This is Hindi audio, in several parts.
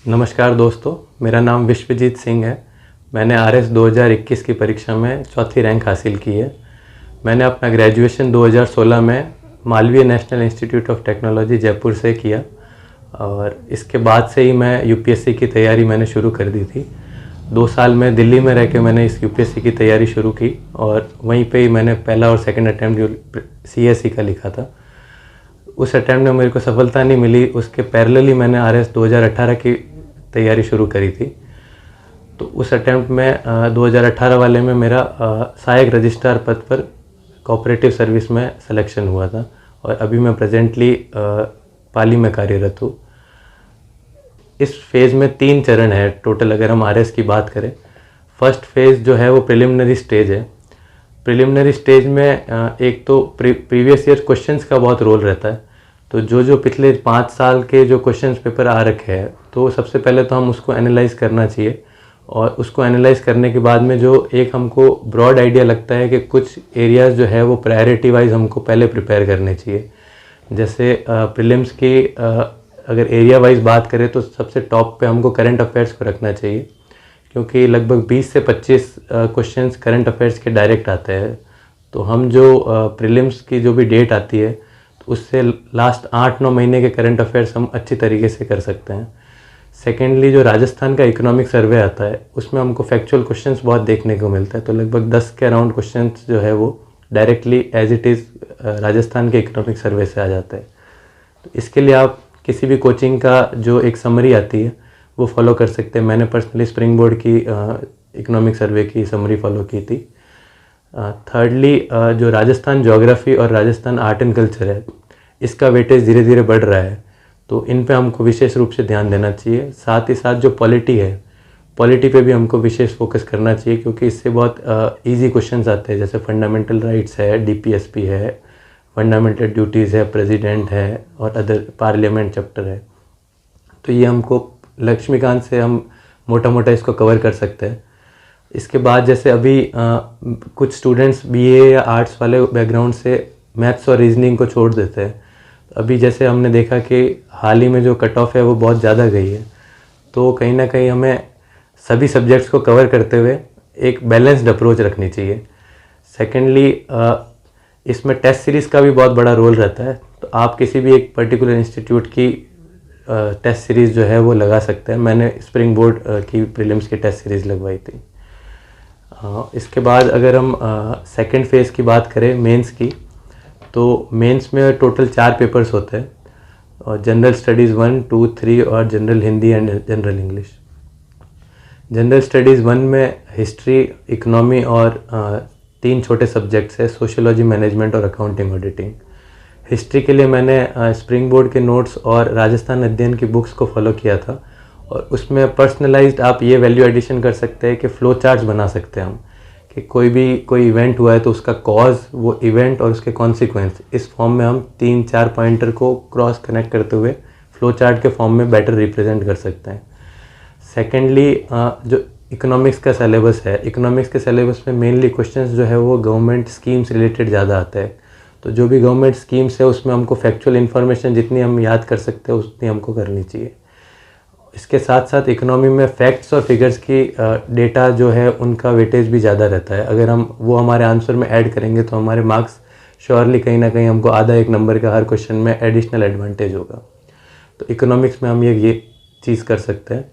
नमस्कार दोस्तों, मेरा नाम विश्वजीत सिंह है। मैंने आरएस 2021 की परीक्षा में चौथी रैंक हासिल की है। मैंने अपना ग्रेजुएशन 2016 में Malviya national institute of technology Jaipur से किया और इसके बाद से ही मैं यूपीएससी की तैयारी मैंने शुरू कर दी थी। 2 साल में दिल्ली में रह के मैंने इस यूपीएससी की तैयारी शुरू की और वहीं पे ही मैंने पहला और सेकंड अटैम्प्ट जो सीएससी का लिखा था, उस अटैम्प्ट में मेरे को सफलता नहीं मिली। उसके पैरेलली मैंने आरएस 2018 की तैयारी शुरू करी थी। तो उस अटैम्प्ट में 2018 वाले में मेरा सहायक रजिस्ट्रार पद पर कोऑपरेटिव सर्विस में सिलेक्शन हुआ था और अभी मैं प्रेजेंटली पाली में कार्यरत हूँ। इस फेज़ में 3 चरण है टोटल। अगर हम आरएस की बात करें, फर्स्ट फेज़ जो है वो प्रिलिमिनरी स्टेज है। प्रिलिमिनरी स्टेज में एक तो प्रीवियस ईयर क्वेश्चंस का बहुत रोल रहता है। तो जो पिछले 5 साल के जो क्वेश्चंस पेपर आ रखे हैं, तो सबसे पहले तो हम उसको एनालाइज करना चाहिए और उसको एनालाइज करने के बाद में जो एक हमको ब्रॉड आइडिया लगता है कि कुछ एरियाज़ जो है वो प्रायोरिटी वाइज हमको पहले प्रिपेयर करने चाहिए। जैसे प्रीलिम्स की अगर एरिया वाइज बात करें तो सबसे टॉप पे हमको करंट अफेयर्स को रखना चाहिए, क्योंकि लगभग 20 से 25 क्वेश्चंस करंट अफेयर्स के डायरेक्ट आते हैं। तो हम जो प्रीलिम्स की जो भी डेट आती है, तो उससे लास्ट 8-9 महीने के करंट अफेयर्स हम अच्छी तरीके से कर सकते हैं। सेकेंडली, जो राजस्थान का इकोनॉमिक सर्वे आता है, उसमें हमको फैक्चुअल क्वेश्चंस बहुत देखने को मिलता है। तो लगभग 10 के अराउंड क्वेश्चंस जो है वो directly as it is Rajasthan के इकोनॉमिक सर्वे से आ जाता है। तो इसके लिए आप किसी भी कोचिंग का जो एक समरी आती है वो फॉलो कर सकते हैं। मैंने पर्सनली स्प्रिंग बोर्ड की इकोनॉमिक सर्वे की समरी फॉलो की थी। थर्डली, जो राजस्थान ज्योग्राफी और राजस्थान आर्ट एंड कल्चर है, इसका वेटेज धीरे धीरे बढ़ रहा है, तो इन पे हमको विशेष रूप से ध्यान देना चाहिए। साथ ही साथ जो पॉलिटी है, पॉलिटी पे भी हमको विशेष फोकस करना चाहिए, क्योंकि इससे बहुत इजी क्वेश्चंस आते हैं। जैसे फंडामेंटल राइट्स है, डीपीएसपी है, फंडामेंटल ड्यूटीज़ है, प्रेसिडेंट है और अदर पार्लियामेंट चैप्टर है। तो ये हमको लक्ष्मीकांत से हम मोटा मोटा इसको कवर कर सकते हैं। इसके बाद जैसे अभी कुछ स्टूडेंट्स बीए या आर्ट्स वाले बैकग्राउंड से मैथ्स और रीजनिंग को छोड़ देते हैं। अभी जैसे हमने देखा कि हाल ही में जो कट ऑफ है वो बहुत ज़्यादा गई है, तो कहीं ना कहीं हमें सभी सब्जेक्ट्स को कवर करते हुए एक बैलेंस्ड अप्रोच रखनी चाहिए। सेकेंडली, इसमें टेस्ट सीरीज़ का भी बहुत बड़ा रोल रहता है। तो आप किसी भी एक पर्टिकुलर इंस्टीट्यूट की टेस्ट सीरीज़ जो है वो लगा सकते हैं। मैंने स्प्रिंग बोर्ड की प्रीलिम्स की टेस्ट सीरीज़ लगवाई थी। इसके बाद अगर हम सेकंड फेज़ की बात करें, मेंस की, तो मेंस में टोटल 4 पेपर्स होते हैं और जनरल स्टडीज़ 1, 2, 3 और general Hindi and general English. General studies 1 में हिस्ट्री, इकोनॉमी और 3 छोटे सब्जेक्ट्स है, सोशियोलॉजी, मैनेजमेंट और अकाउंटिंग ऑडिटिंग। हिस्ट्री के लिए मैंने स्प्रिंग बोर्ड के नोट्स और राजस्थान अध्ययन की बुक्स को फॉलो किया था और उसमें पर्सनलाइज्ड आप ये वैल्यू एडिशन कर सकते हैं कि फ़्लो चार्ट्स बना सकते हैं हम, कि कोई इवेंट हुआ है तो उसका कॉज, वो इवेंट और उसके कॉन्सिक्वेंस, इस फॉर्म में हम 3-4 पॉइंटर को क्रॉस कनेक्ट करते हुए फ़्लो चार्ट के फॉर्म में बेटर रिप्रेजेंट कर सकते हैं। सेकेंडली, जो इकोनॉमिक्स का सिलेबस है, इकोनॉमिक्स के सिलेबस में मेनली क्वेश्चंस जो है वो गवर्नमेंट स्कीम्स रिलेटेड ज़्यादा आता है। तो जो भी गवर्नमेंट स्कीम्स है उसमें हमको फैक्चुअल इन्फॉर्मेशन जितनी हम याद कर सकते हैं उतनी हमको करनी चाहिए। इसके साथ साथ इकोनॉमी में फैक्ट्स और फिगर्स की डेटा जो है उनका वेटेज भी ज़्यादा रहता है। अगर हम वो हमारे आंसर में ऐड करेंगे तो हमारे मार्क्स श्योरली कहीं ना कहीं हमको आधा 1 नंबर का हर क्वेश्चन में एडिशनल एडवांटेज होगा। तो इकोनॉमिक्स में हम ये चीज़ कर सकते हैं।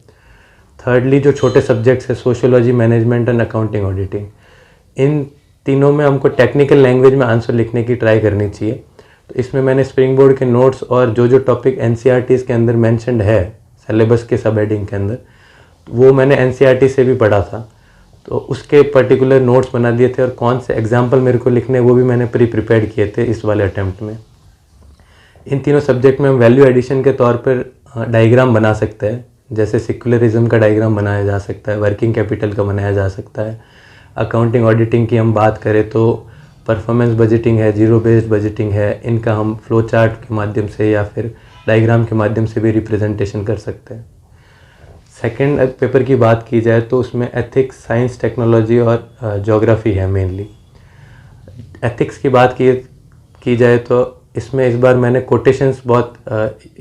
थर्डली, जो छोटे सब्जेक्ट्स है, sociology, management and accounting auditing, इन तीनों में हमको टेक्निकल लैंग्वेज में आंसर लिखने की ट्राई करनी चाहिए। तो इसमें मैंने स्प्रिंग बोर्ड के नोट्स और जो टॉपिक एनसीईआरटी के अंदर मेंशन्ड है सिलेबस के सब हेडिंग के अंदर, वो मैंने एनसीईआरटी से भी पढ़ा था। तो उसके पर्टिकुलर नोट्स बना दिए थे और कौन से एग्जाम्पल मेरे को लिखने वो भी मैंने प्रिपेयर किए थे इस वाले अटैम्प्ट में। इन तीनों सब्जेक्ट में हम वैल्यू एडिशन के तौर पर डायग्राम बना सकते हैं। जैसे सेक्युलरिज्म का डायग्राम बनाया जा सकता है, वर्किंग कैपिटल का बनाया जा सकता है। अकाउंटिंग ऑडिटिंग की हम बात करें तो परफॉर्मेंस बजटिंग है, जीरो बेस्ड बजटिंग है, इनका हम फ्लो चार्ट के माध्यम से या फिर डायग्राम के माध्यम से भी रिप्रेजेंटेशन कर सकते हैं। सेकंड पेपर की बात की जाए तो उसमें एथिक्स, साइंस, टेक्नोलॉजी और ज्योग्राफी है मेनली। एथिक्स की बात की जाए तो इसमें इस बार मैंने कोटेशंस बहुत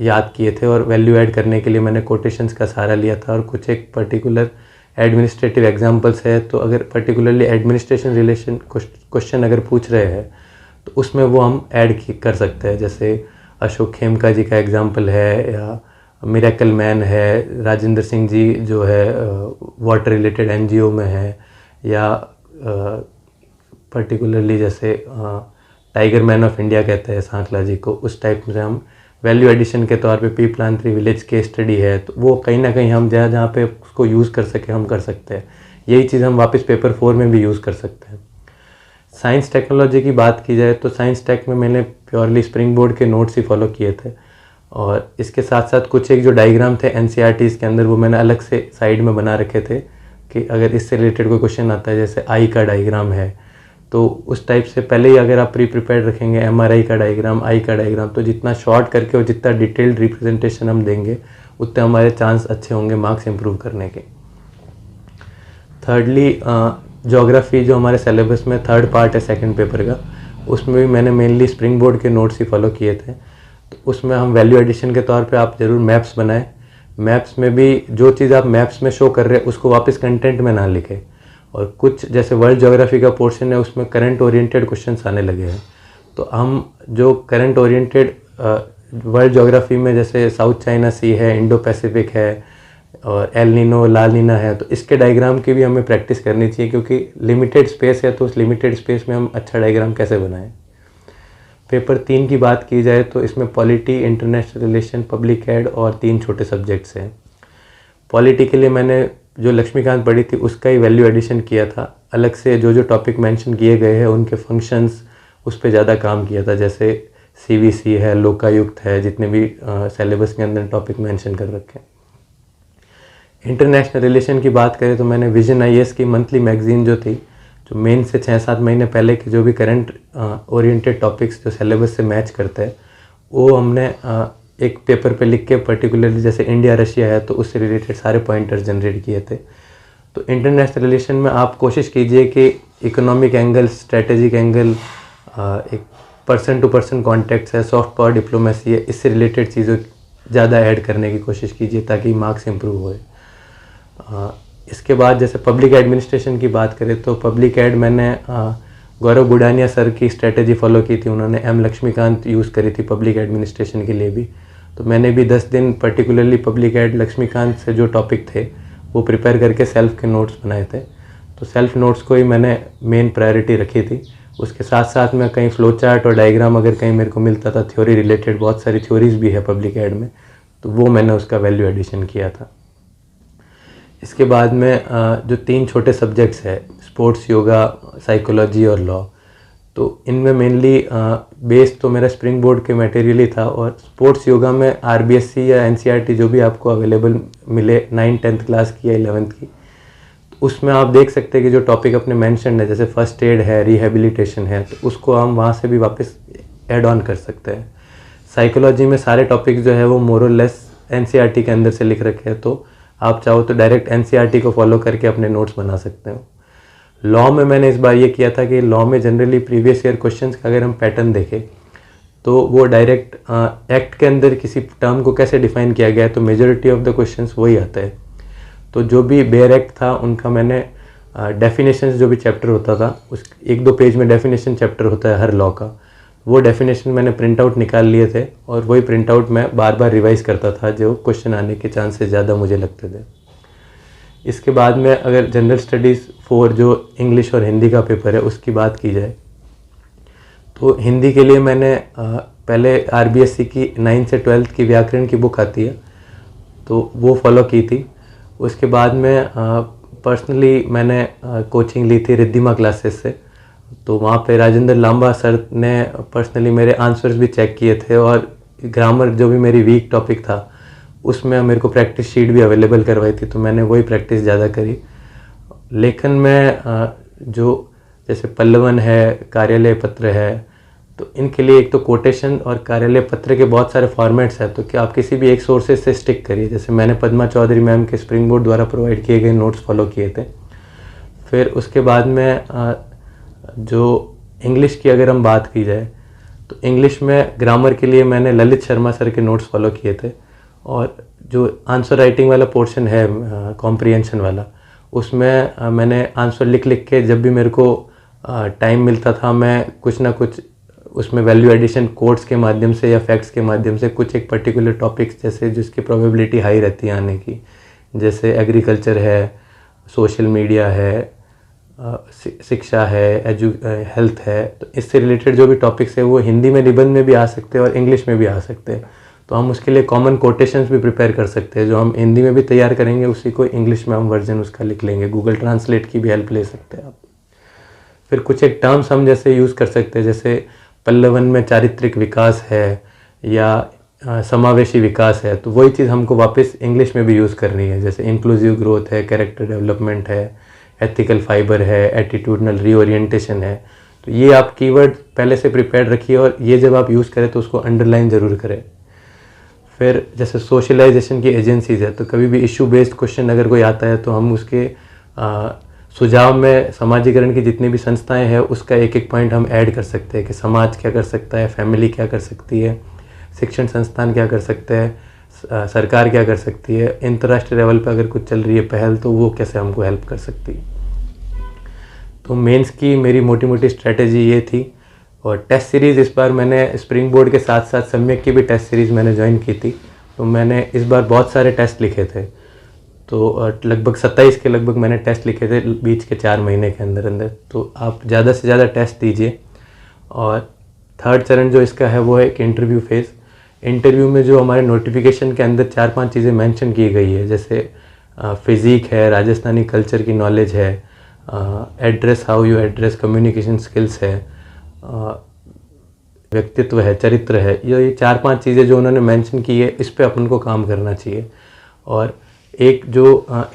याद किए थे और वैल्यू ऐड करने के लिए मैंने कोटेशंस का सहारा लिया था और कुछ एक पर्टिकुलर एडमिनिस्ट्रेटिव एग्जांपल्स है। तो अगर पर्टिकुलरली एडमिनिस्ट्रेशन रिलेशन क्वेश्चन अगर पूछ रहे हैं तो उसमें वो हम ऐड कर सकते हैं। जैसे अशोक खेमका जी का एग्जांपल है, या मिरेकल मैन है, राजेंद्र सिंह जी जो है वाटर रिलेटेड एनजीओ में है, या पर्टिकुलरली जैसे टाइगर मैन ऑफ इंडिया कहते हैं सांखला जी को, उस टाइप से हम वैल्यू एडिशन के तौर पे पी प्लांट्री विलेज केस स्टडी है, तो वो कहीं ना कहीं हम जहाँ जहाँ पे उसको यूज़ कर सके हम कर सकते हैं। यही चीज़ हम वापस पेपर 4 में भी यूज़ कर सकते हैं। साइंस टेक्नोलॉजी की बात की जाए तो साइंस टेक में मैंने प्योरली स्प्रिंग बोर्ड के नोट्स ही फॉलो किए थे, और इसके साथ साथ कुछ एक जो डायग्राम थे एनसीईआरटीज़ के अंदर वो मैंने अलग से साइड में बना रखे थे कि अगर इससे रिलेटेड कोई क्वेश्चन आता है, जैसे आई का डायग्राम है तो उस टाइप से पहले ही अगर आप प्रिपेयर्ड रखेंगे एमआरआई का डायग्राम, आई का डायग्राम, तो जितना शॉर्ट करके और जितना डिटेल्ड रिप्रेजेंटेशन हम देंगे उतने हमारे चांस अच्छे होंगे मार्क्स इंप्रूव करने के। थर्डली ज्योग्राफी जो हमारे सिलेबस में थर्ड पार्ट है सेकंड पेपर का, उसमें भी मैंने मेनली स्प्रिंग बोर्ड के नोट्स ही फॉलो किए थे। तो उसमें हम वैल्यू एडिशन के तौर पे आप ज़रूर मैप्स बनाएं। मैप्स में भी जो चीज़ आप मैप्स में शो कर रहे हैं उसको वापस कंटेंट में ना लिखें, और कुछ जैसे वर्ल्ड ज्योग्राफी का पोर्शन है उसमें करंट ओरिएंटेड क्वेश्चंस आने लगे हैं, तो हम जो करंट ओरिएंटेड वर्ल्ड ज्योग्राफी में जैसे साउथ चाइना सी है, इंडो पैसिफिक है और एल नीनो ला नीना है, तो इसके डायग्राम की भी हमें प्रैक्टिस करनी चाहिए क्योंकि लिमिटेड स्पेस है, तो उस लिमिटेड स्पेस में हम अच्छा डायग्राम कैसे बनाएं। पेपर 3 की बात की जाए तो इसमें polity, international relation, public ad और 3 छोटे सब्जेक्ट्स हैं। पॉलिटी के लिए मैंने जो लक्ष्मीकांत पढ़ी थी उसका ही वैल्यू एडिशन किया था, अलग से जो जो टॉपिक मेंशन किए गए हैं उनके फंक्शंस उस पर ज़्यादा काम किया था, जैसे सीवीसी है, लोकायुक्त है, जितने भी सिलेबस के अंदर टॉपिक मेंशन कर रखे हैं। इंटरनेशनल रिलेशन की बात करें तो मैंने विजन आईएएस की मंथली मैगजीन जो थी, जो मेन से 6-7 महीने पहले के जो भी करंट ओरिएंटेड टॉपिक्स जो सिलेबस से मैच करते हैं वो हमने एक पेपर पे लिख के पर्टिकुलरली जैसे इंडिया रशिया है तो उससे रिलेटेड सारे पॉइंटर्स जनरेट किए थे। तो इंटरनेशनल रिलेशन में आप कोशिश कीजिए कि इकोनॉमिक एंगल, स्ट्रेटेजिक एंगल, एक पर्सन टू पर्सन कॉन्टैक्ट्स है, सॉफ्ट पावर डिप्लोमेसी है, इससे रिलेटेड चीज़ों ज़्यादा ऐड करने की कोशिश कीजिए ताकि मार्क्स इंप्रूव होए। इसके बाद जैसे पब्लिक एडमिनिस्ट्रेशन की बात करें तो पब्लिक एड मैंने गौरव गुडानिया सर की स्ट्रेटेजी फॉलो की थी, उन्होंने एम लक्ष्मीकांत यूज़ करी थी पब्लिक एडमिनिस्ट्रेशन के लिए भी, तो मैंने भी 10 दिन पर्टिकुलरली पब्लिक एड लक्ष्मीकांत से जो टॉपिक थे वो प्रिपेयर करके सेल्फ के नोट्स बनाए थे। तो सेल्फ नोट्स को ही मैंने मेन प्रायोरिटी रखी थी। उसके साथ साथ में कहीं फ्लो चार्ट और डायग्राम अगर कहीं मेरे को मिलता था थ्योरी रिलेटेड, बहुत सारी थ्योरीज भी है पब्लिक एड में, तो वो मैंने उसका वैल्यू एडिशन किया था। इसके बाद में जो 3 छोटे सब्जेक्ट्स है स्पोर्ट्स, योगा, साइकोलॉजी और लॉ, तो इनमें मेनली बेस तो मेरा स्प्रिंग बोर्ड के मटेरियल ही था, और स्पोर्ट्स योगा में आरबीएससी या एनसीईआरटी जो भी आपको अवेलेबल मिले 9th-10th क्लास की या 11th की, तो उसमें आप देख सकते हैं कि जो टॉपिक अपने मेंशन है जैसे फर्स्ट एड है, रिहेबिलिटेशन है, तो उसको हम वहाँ से भी वापस ऐड ऑन कर सकते हैं। साइकोलॉजी में सारे टॉपिक्स जो है वो मोर और लेस एनसीईआरटी के अंदर से लिख रखे हैं, तो आप चाहो तो डायरेक्ट एनसीईआरटी को फॉलो करके अपने नोट्स बना सकते हो। लॉ में मैंने इस बार ये किया था कि लॉ में जनरली प्रीवियस ईयर क्वेश्चंस का अगर हम पैटर्न देखें तो वो डायरेक्ट एक्ट के अंदर किसी टर्म को कैसे डिफाइन किया गया है, तो मेजॉरिटी ऑफ द क्वेश्चंस वही आता है। तो जो भी बेयर एक्ट था उनका मैंने डेफिनेशंस जो भी चैप्टर होता था उस 1-2 पेज में डेफिनेशन चैप्टर होता है हर लॉ का, वो डेफिनेशन मैंने प्रिंट आउट निकाल लिए थे और वही प्रिंट आउट मैं बार बार रिवाइज करता था जो क्वेश्चन आने के चांसेस ज़्यादा मुझे लगते थे। इसके बाद में अगर जनरल स्टडीज़ 4 जो इंग्लिश और हिंदी का पेपर है उसकी बात की जाए तो हिंदी के लिए मैंने पहले आरबीएससी की 9th से 12th की व्याकरण की बुक आती है तो वो फॉलो की थी। उसके बाद में पर्सनली मैंने कोचिंग ली थी रिद्धिमा क्लासेस से, तो वहाँ पे राजेंद्र लांबा सर ने पर्सनली मेरे आंसर्स भी चेक किए थे और ग्रामर जो भी मेरी वीक टॉपिक था उसमें मेरे को प्रैक्टिस शीट भी अवेलेबल करवाई थी, तो मैंने वही प्रैक्टिस ज़्यादा करी। लेखन में जो जैसे पल्लवन है, कार्यालय पत्र है, तो इनके लिए एक तो कोटेशन और कार्यालय पत्र के बहुत सारे फॉर्मेट्स हैं, तो क्या आप किसी भी एक सोर्सेज से स्टिक करिए। जैसे मैंने पद्मा चौधरी मैम के स्प्रिंग बोर्ड द्वारा प्रोवाइड किए गए नोट्स फॉलो किए थे। फिर उसके बाद में जो इंग्लिश की अगर हम बात की जाए तो इंग्लिश में ग्रामर के लिए मैंने ललित शर्मा सर के नोट्स फॉलो किए थे, और जो आंसर राइटिंग वाला पोर्शन है कॉम्प्रिहेंशन वाला, उसमें मैंने आंसर लिख लिख के जब भी मेरे को टाइम मिलता था मैं कुछ ना कुछ उसमें वैल्यू एडिशन कोड्स के माध्यम से या फैक्ट्स के माध्यम से कुछ एक पर्टिकुलर टॉपिक्स जैसे जिसकी प्रोबेबिलिटी हाई रहती है आने की, जैसे एग्रीकल्चर है, सोशल मीडिया है, शिक्षा है, हेल्थ है, तो इससे रिलेटेड जो भी टॉपिक्स है वो हिंदी में निबंध में भी आ सकते हैं और इंग्लिश में भी आ सकते हैं। तो हम उसके लिए कॉमन कोटेशंस भी प्रिपेयर कर सकते हैं, जो हम हिंदी में भी तैयार करेंगे उसी को इंग्लिश में हम वर्जन उसका लिख लेंगे। गूगल ट्रांसलेट की भी हेल्प ले सकते हैं आप। फिर कुछ एक टर्म्स हम जैसे यूज़ कर सकते हैं, जैसे पल्लवन में चारित्रिक विकास है या समावेशी विकास है, तो वही चीज़ हमको वापस इंग्लिश में भी यूज़ करनी है। जैसे इंक्लूसिव ग्रोथ है, कैरेक्टर डेवलपमेंट है, एथिकल फाइबर है, एटीट्यूडनल रीओरिएंटेशन है। तो ये आप कीवर्ड पहले से प्रिपेयर रखिए और ये जब आप यूज़ करें तो उसको अंडरलाइन ज़रूर करें। फिर जैसे सोशलाइजेशन की एजेंसीज़ है, तो कभी भी इशू बेस्ड क्वेश्चन अगर कोई आता है तो हम उसके सुझाव में समाजीकरण की जितनी भी संस्थाएं हैं उसका एक एक पॉइंट हम ऐड कर सकते हैं कि समाज क्या कर सकता है, फैमिली क्या कर सकती है, शिक्षण संस्थान क्या कर सकते हैं, सरकार क्या कर सकती है, अंतर्राष्ट्रीय लेवल पर अगर कुछ चल रही है पहल तो वो कैसे हमको हेल्प कर सकती है। तो मेंस की मेरी मोटी मोटी स्ट्रेटेजी ये थी। और टेस्ट सीरीज़ इस बार मैंने स्प्रिंग बोर्ड के साथ साथ सम्यक की भी टेस्ट सीरीज़ मैंने ज्वाइन की थी, तो मैंने इस बार बहुत सारे टेस्ट लिखे थे। तो लगभग 27 के लगभग मैंने टेस्ट लिखे थे बीच के 4 महीने के अंदर अंदर। तो आप ज़्यादा से ज़्यादा टेस्ट दीजिए। और थर्ड चरण जो इसका है वो है एक इंटरव्यू फेज़। इंटरव्यू में जो हमारे नोटिफिकेशन के अंदर 4-5 चीज़ें मेंशन की गई है, जैसे फिज़िक है, राजस्थानी कल्चर की नॉलेज है, address how you address, communication skills है, व्यक्तित्व है, चरित्र है, ये 4-5 चीज़ें जो उन्होंने मेंशन की है इस पे अपन को काम करना चाहिए। और एक जो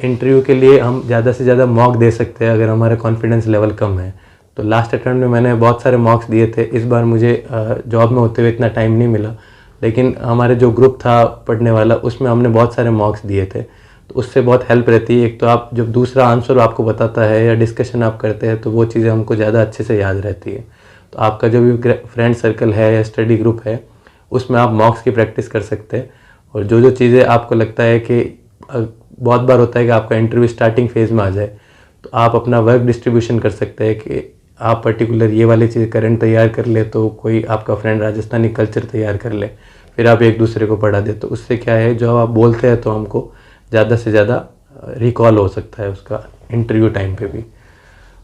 इंटरव्यू के लिए हम ज़्यादा से ज़्यादा मॉक दे सकते हैं अगर हमारा कॉन्फिडेंस लेवल कम है। तो लास्ट अटेम्प्ट में मैंने बहुत सारे मॉक्स दिए थे। इस बार मुझे जॉब में होते हुए इतना टाइम नहीं मिला, लेकिन हमारे जो ग्रुप था पढ़ने वाला उसमें हमने बहुत सारे मॉक्स दिए थे, तो उससे बहुत हेल्प रहती है। एक तो आप जब दूसरा आंसर आपको बताता है या डिस्कशन आप करते हैं तो वो चीज़ें हमको ज़्यादा अच्छे से याद रहती है। तो आपका जो भी फ्रेंड सर्कल है या स्टडी ग्रुप है उसमें आप मॉक्स की प्रैक्टिस कर सकते हैं। और जो जो चीज़ें आपको लगता है कि बहुत बार होता है कि आपका इंटरव्यू स्टार्टिंग फेज़ में आ जाए, तो आप अपना वर्क डिस्ट्रीब्यूशन कर सकते हैं कि आप पर्टिकुलर ये वाली चीज़ करंट तैयार कर ले तो कोई आपका फ्रेंड राजस्थानी कल्चर तैयार कर ले, फिर आप एक दूसरे को पढ़ा दे। तो उससे क्या है, जो आप बोलते हैं तो हमको ज़्यादा से ज़्यादा रिकॉल हो सकता है उसका इंटरव्यू टाइम पे भी।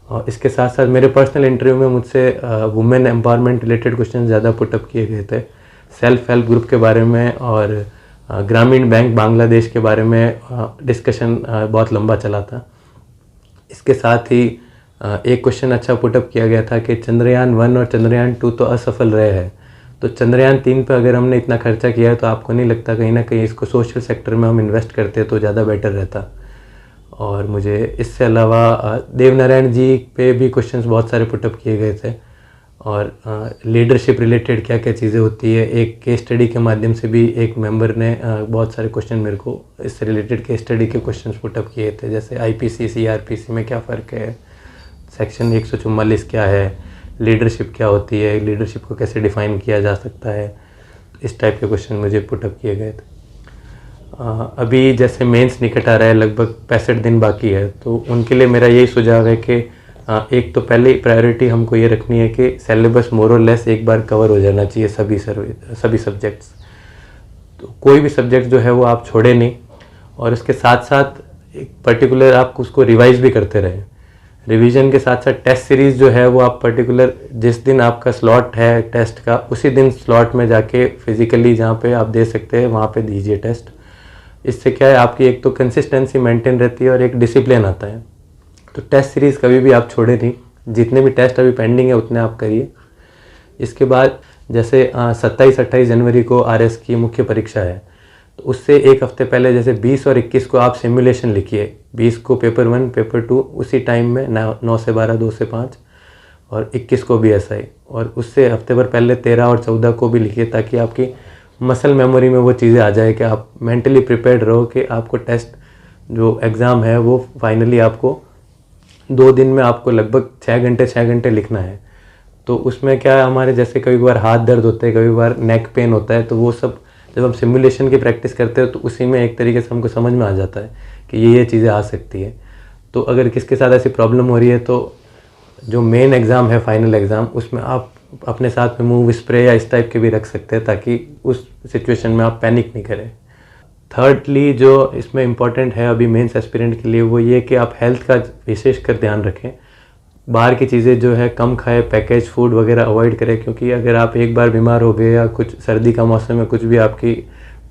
और इसके साथ साथ मेरे पर्सनल इंटरव्यू में मुझसे वुमेन एम्पावरमेंट रिलेटेड क्वेश्चन ज़्यादा पुटअप किए गए थे, सेल्फ हेल्प ग्रुप के बारे में और ग्रामीण बैंक बांग्लादेश के बारे में डिस्कशन बहुत लंबा चला था। इसके साथ ही एक क्वेश्चन अच्छा पुटअप किया गया था कि चंद्रयान 1 और चंद्रयान 2 तो असफल रहे हैं, तो चंद्रयान 3 पर अगर हमने इतना खर्चा किया है तो आपको नहीं लगता कहीं ना कहीं इसको सोशल सेक्टर में हम इन्वेस्ट करते तो ज़्यादा बेटर रहता। और मुझे इससे अलावा देवनारायण जी पे भी क्वेश्चंस बहुत सारे पुटअप किए गए थे, और लीडरशिप रिलेटेड क्या क्या चीज़ें होती है एक केस स्टडी के माध्यम से भी एक मेंबर ने बहुत सारे क्वेश्चन मेरे को इससे रिलेटेड केस स्टडी के क्वेश्चंस पुटअप किए थे, जैसे आईपीसी सीआरपीसी में क्या फ़र्क है, सेक्शन 144 क्या है, लीडरशिप क्या होती है, लीडरशिप को कैसे डिफ़ाइन किया जा सकता है। इस टाइप के क्वेश्चन मुझे पुटअप किए गए थे। अभी जैसे मेंस निकट आ रहा है, लगभग 65 दिन बाकी है, तो उनके लिए मेरा यही सुझाव है कि एक तो पहले प्रायोरिटी हमको ये रखनी है कि सिलेबस मोर और लेस एक बार कवर हो जाना चाहिए सभी सब्जेक्ट्स। तो कोई भी सब्जेक्ट जो है वो आप छोड़े नहीं, और इसके साथ साथ एक पर्टिकुलर आप उसको रिवाइज भी करते रहें। रिवीजन के साथ साथ टेस्ट सीरीज़ जो है वो आप पर्टिकुलर जिस दिन आपका स्लॉट है टेस्ट का उसी दिन स्लॉट में जाके फिजिकली जहाँ पे आप दे सकते हैं वहाँ पे दीजिए टेस्ट। इससे क्या है, आपकी एक तो कंसिस्टेंसी मेंटेन रहती है और एक डिसिप्लिन आता है। तो टेस्ट सीरीज़ कभी भी आप छोड़े नहीं, जितने भी टेस्ट अभी पेंडिंग है उतने आप करिए। इसके बाद जैसे 27-28 जनवरी को आरएस की मुख्य परीक्षा है, तो उससे एक हफ्ते पहले जैसे 20 और 21 को आप सिमुलेशन लिखिए। 20 को पेपर 1 पेपर 2 उसी टाइम में 9 से 12 2 से 5, और 21 को भी ऐसा ही। और उससे हफ्ते भर पहले 13 और 14 को भी लिखिए, ताकि आपकी मसल मेमोरी में वो चीज़ें आ जाए कि आप मेंटली प्रिपेयर्ड रहो कि आपको टेस्ट जो एग्ज़ाम है वो फाइनली आपको 2 दिन में आपको लगभग 6 घंटे लिखना है। तो उसमें क्या है, हमारे जैसे कभी बार हाथ दर्द होते हैं, कभी बार नेक पेन होता है, तो वो सब जब हम सिमुलेशन की प्रैक्टिस करते हैं तो उसी में एक तरीके से हमको समझ में आ जाता है कि ये चीज़ें आ सकती है। तो अगर किसके साथ ऐसी प्रॉब्लम हो रही है तो जो मेन एग्ज़ाम है, फाइनल एग्ज़ाम, उसमें आप अपने साथ में मूव स्प्रे या इस टाइप के भी रख सकते हैं ताकि उस सिचुएशन में आप पैनिक नहीं करें। थर्डली जो इसमें इम्पॉर्टेंट है अभी मेंस एस्पिरेंट के लिए, वो ये कि आप हेल्थ का विशेष कर ध्यान रखें। बाहर की चीज़ें जो है कम खाएं, पैकेज फूड वगैरह अवॉइड करें, क्योंकि अगर आप एक बार बीमार हो गए या कुछ सर्दी का मौसम में कुछ भी आपकी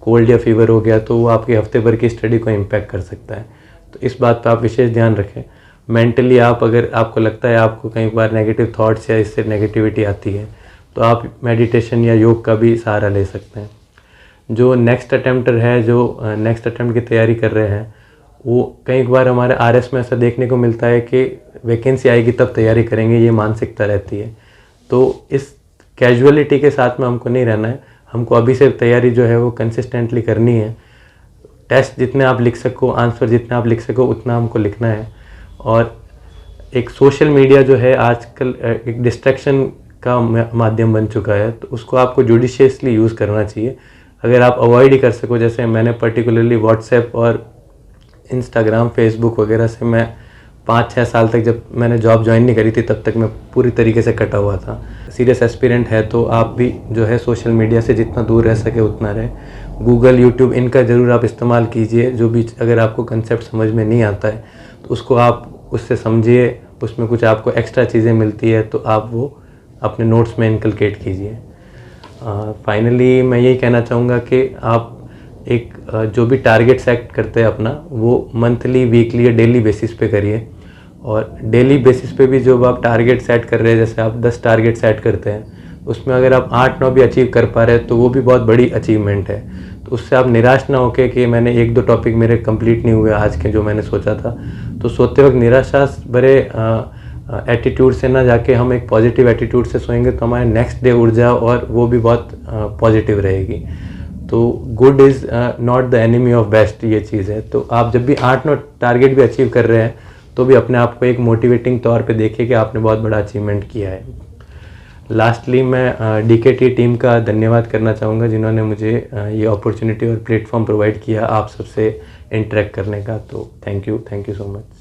कोल्ड या फीवर हो गया तो वो आपकी हफ्ते भर की स्टडी को इम्पैक्ट कर सकता है। तो इस बात पर आप विशेष ध्यान रखें। मेंटली आप, अगर आपको लगता है आपको कई बार नेगेटिव थॉट्स या इससे नेगेटिविटी आती है, तो आप मेडिटेशन या योग का भी सहारा ले सकते हैं। जो नेक्स्ट अटेम्प्टर है, जो नेक्स्ट अटेम्प्ट की तैयारी कर रहे हैं, वो कई बार हमारे आरएस में ऐसा देखने को मिलता है कि वैकेंसी आएगी तब तैयारी करेंगे, ये मानसिकता रहती है। तो इस कैजुअलिटी के साथ में हमको नहीं रहना है, हमको अभी से तैयारी जो है वो कंसिस्टेंटली करनी है। टेस्ट जितने आप लिख सको, आंसर जितने आप लिख सको, उतना हमको लिखना है। और एक सोशल मीडिया जो है आजकल एक डिस्ट्रैक्शन का माध्यम बन चुका है, तो उसको आपको जुडिशियसली यूज़ करना चाहिए। अगर आप अवॉइड ही कर सको, जैसे मैंने पर्टिकुलरली व्हाट्सएप और इंस्टाग्राम, फेसबुक वगैरह से मैं 5-6 साल तक, जब मैंने जॉब ज्वाइन नहीं करी थी तब तक मैं पूरी तरीके से कटा हुआ था। सीरियस एस्पिरेंट है तो आप भी जो है सोशल मीडिया से जितना दूर रह सके उतना रहे। गूगल, यूट्यूब, इनका ज़रूर आप इस्तेमाल कीजिए। जो भी अगर आपको कंसेप्ट समझ में नहीं आता है तो उसको आप उससे समझिए, उसमें कुछ आपको एक्स्ट्रा चीज़ें मिलती है तो आप वो अपने नोट्स में इनकलकेट कीजिए। फाइनली मैं यही कहना चाहूँगा कि आप एक जो भी टारगेट सेट करते हैं अपना, वो मंथली, वीकली या डेली बेसिस पे करिए। और डेली बेसिस पे भी जो आप टारगेट सेट कर रहे हैं, जैसे आप 10 टारगेट सेट करते हैं, उसमें अगर आप 8-9 भी अचीव कर पा रहे हैं तो वो भी बहुत बड़ी अचीवमेंट है। तो उससे आप निराश ना होकर कि मैंने 1-2 टॉपिक मेरे कंप्लीट नहीं हुए आज के जो मैंने सोचा था, तो सोते वक्त निराशा भरे एटीट्यूड से ना जाके हम एक पॉजिटिव एटीट्यूड से सोएंगे तो हमारे नेक्स्ट डे ऊर्जा और वो भी बहुत पॉजिटिव रहेगी। तो good is not the enemy of best, ये चीज़ है। तो आप जब भी 8-9 टारगेट भी अचीव कर रहे हैं तो भी अपने आप को एक मोटिवेटिंग तौर पे देखिए कि आपने बहुत बड़ा अचीवमेंट किया है। लास्टली मैं डीकेटी टीम का धन्यवाद करना चाहूँगा जिन्होंने मुझे ये अपॉर्चुनिटी और प्लेटफॉर्म प्रोवाइड किया आप सबसे इंटरेक्ट करने का। तो थैंक यू सो मच।